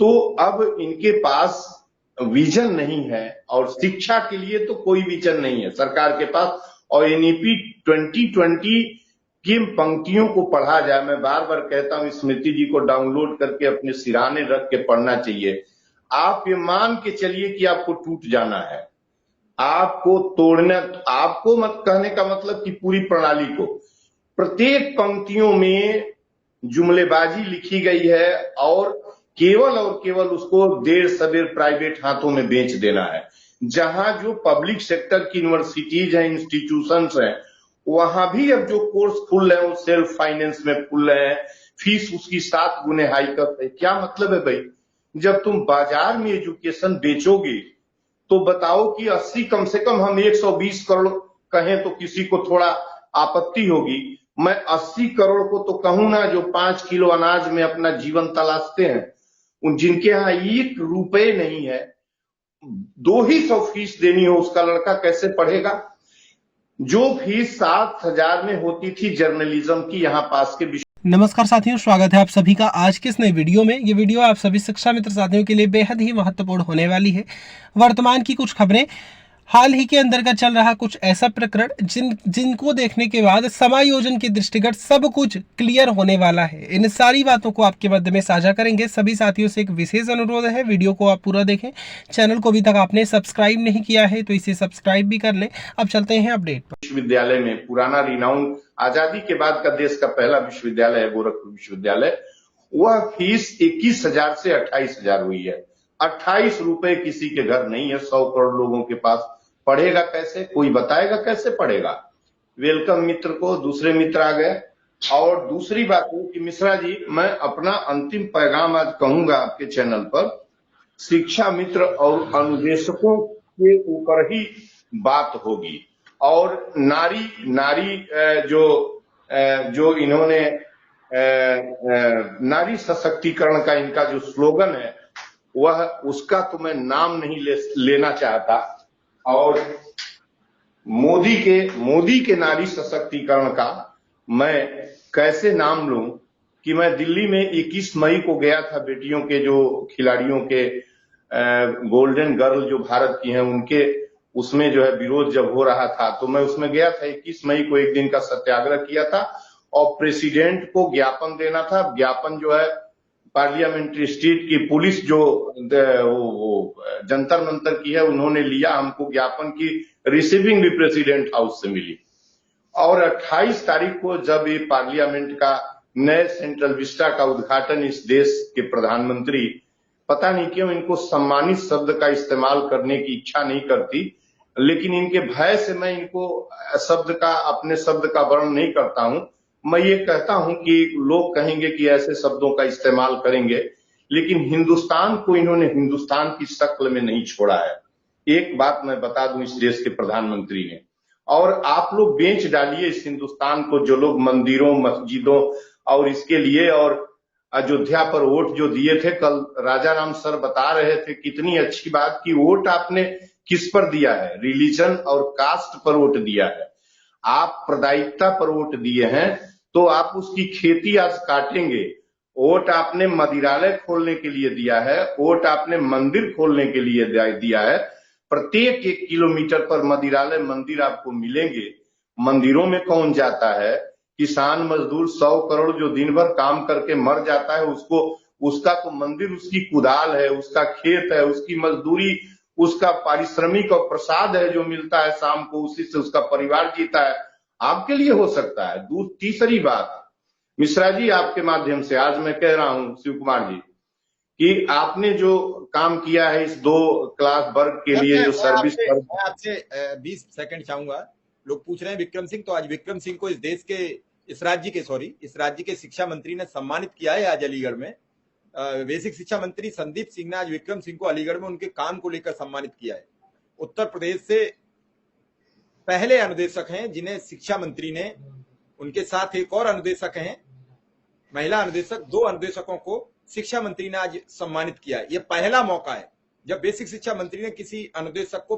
तो अब इनके पास विजन नहीं है और शिक्षा के लिए तो कोई विजन नहीं है सरकार के पास। और एनईपी 2020 की पंक्तियों को पढ़ा जाए, मैं बार बार कहता हूं स्मृति जी को डाउनलोड करके अपने सिरहाने रख के पढ़ना चाहिए। आप ये मान के चलिए कि आपको टूट जाना है, आपको तोड़ना, आपको मत कहने का मतलब कि पूरी प्रणाली को, प्रत्येक पंक्तियों में जुमलेबाजी लिखी गई है और केवल उसको देर सवेर प्राइवेट हाथों में बेच देना है। जहां जो पब्लिक सेक्टर की यूनिवर्सिटीज हैं, इंस्टीट्यूशंस हैं, वहां भी अब जो कोर्स खुल रहे हैं वो सेल्फ फाइनेंस में खुल रहे हैं, फीस उसकी 7 गुने हाई कर है। क्या मतलब है भाई? जब तुम बाजार में एजुकेशन बेचोगे तो बताओ कि 80 कम से कम हम 120 करोड़ कहें तो किसी को थोड़ा आपत्ति होगी। मैं 80 करोड़ को तो कहूं ना जो 5 किलो अनाज में अपना जीवन तलाशते हैं, उन जिनके यहाँ 1 रुपए नहीं है, 200 फीस देनी हो उसका लड़का कैसे पढ़ेगा? जो फीस 7,000 में होती थी जर्नलिज्म की यहाँ पास के। नमस्कार साथियों, स्वागत है आप सभी का आज के इस नए वीडियो में। ये वीडियो आप सभी शिक्षा मित्र साथियों के लिए बेहद ही महत्वपूर्ण होने वाली है। वर्तमान की कुछ खबरें, हाल ही के अंदर का चल रहा कुछ ऐसा प्रकरण जिनको देखने के बाद समायोजन के दृष्टिगत सब कुछ क्लियर होने वाला है। इन सारी बातों को आपके मध्य में साझा करेंगे। सभी साथियों से एक विशेष अनुरोध है, वीडियो को आप पूरा देखें। चैनल को अभी तक आपने सब्सक्राइब नहीं किया है तो इसे सब्सक्राइब भी कर लें। अब चलते हैं अपडेट पर। विश्वविद्यालय में पुराना रिनाउंड, आजादी के बाद का देश का पहला विश्वविद्यालय है गोरखपुर विश्वविद्यालय, वह फीस 21,000 से 28,000 हुई है। 28 रुपए किसी के घर नहीं है, 100 करोड़ लोगों के पास। पढ़ेगा कैसे? कोई बताएगा कैसे पढ़ेगा? वेलकम मित्र को दूसरे मित्र आ गए। और दूसरी बात है कि मिश्रा जी, मैं अपना अंतिम पैगाम आज कहूंगा आपके चैनल पर, शिक्षा मित्र और अनुदेशकों के ऊपर ही बात होगी। और नारी जो इन्होंने नारी सशक्तिकरण का इनका जो स्लोगन है, वह उसका तो मैं नाम नहीं लेना चाहता। और मोदी के नारी सशक्तिकरण का मैं कैसे नाम लूं कि मैं दिल्ली में 21 मई को गया था, बेटियों के जो खिलाड़ियों के गोल्डन गर्ल जो भारत की हैं उनके उसमें जो है विरोध जब हो रहा था तो मैं उसमें गया था। 21 मई को एक दिन का सत्याग्रह किया था और प्रेसिडेंट को ज्ञापन देना था। ज्ञापन जो है पार्लियामेंट्री स्ट्रीट की पुलिस जो वो जंतर मंतर की है उन्होंने लिया, हमको ज्ञापन की रिसीविंग भी प्रेसिडेंट हाउस से मिली। और 28 तारीख को जब ये पार्लियामेंट का नए सेंट्रल विस्टा का उद्घाटन इस देश के प्रधानमंत्री, पता नहीं क्यों इनको सम्मानित शब्द का इस्तेमाल करने की इच्छा नहीं करती, लेकिन इनके भय से मैं इनको अपने शब्द का वर्ण नहीं करता हूं। मैं ये कहता हूं कि लोग कहेंगे कि ऐसे शब्दों का इस्तेमाल करेंगे, लेकिन हिंदुस्तान को इन्होंने हिंदुस्तान की शक्ल में नहीं छोड़ा है। एक बात मैं बता दूं इस देश के प्रधानमंत्री ने, और आप लोग बेच डालिए इस हिंदुस्तान को, जो लोग मंदिरों मस्जिदों और इसके लिए और अयोध्या पर वोट जो दिए थे। कल राजा राम सर बता रहे थे, कितनी अच्छी बात की वोट आपने किस पर दिया है? रिलीजन और कास्ट पर वोट दिया है, आप प्रदायिकता पर वोट दिए हैं, तो आप उसकी खेती आज काटेंगे। वोट आपने मदिरालय खोलने के लिए दिया है, वोट आपने मंदिर खोलने के लिए दिया है। प्रत्येक 1 किलोमीटर पर मदिरालय मंदिर आपको मिलेंगे। मंदिरों में कौन जाता है? किसान मजदूर 100 करोड़ जो दिन भर काम करके मर जाता है, उसका तो मंदिर उसकी कुदाल है, उसका खेत है, उसकी मजदूरी, उसका पारिश्रमिक और प्रसाद है जो मिलता है शाम को, उसी से उसका परिवार जीता है। आपके लिए हो सकता है। तीसरी बात मिश्रा जी, आपके माध्यम से आज मैं कह रहा हूं शिव कुमार जी कि आपने जो काम किया है इस 2 क्लास वर्ग के लिए जो सर्विस पर, आपसे 20 सेकंड चाहूंगा। लोग पूछ रहे हैं विक्रम सिंह, तो आज विक्रम सिंह को इस राज्य के शिक्षा मंत्री ने सम्मानित किया है आज अलीगढ़ में। बेसिक शिक्षा मंत्री संदीप सिंह ने आज विक्रम सिंह को अलीगढ़ में उनके काम को लेकर सम्मानित किया है। उत्तर प्रदेश से पहले अनुदेशक हैं जिन्हें शिक्षा मंत्री ने, उनके साथ एक और अनुदेशक हैं, महिला अनुदेशक, 2 अनुदेशकों को शिक्षा मंत्री ने आज सम्मानित किया है। यह पहला मौका है जब बेसिक शिक्षा मंत्री ने किसी अनुदेशक को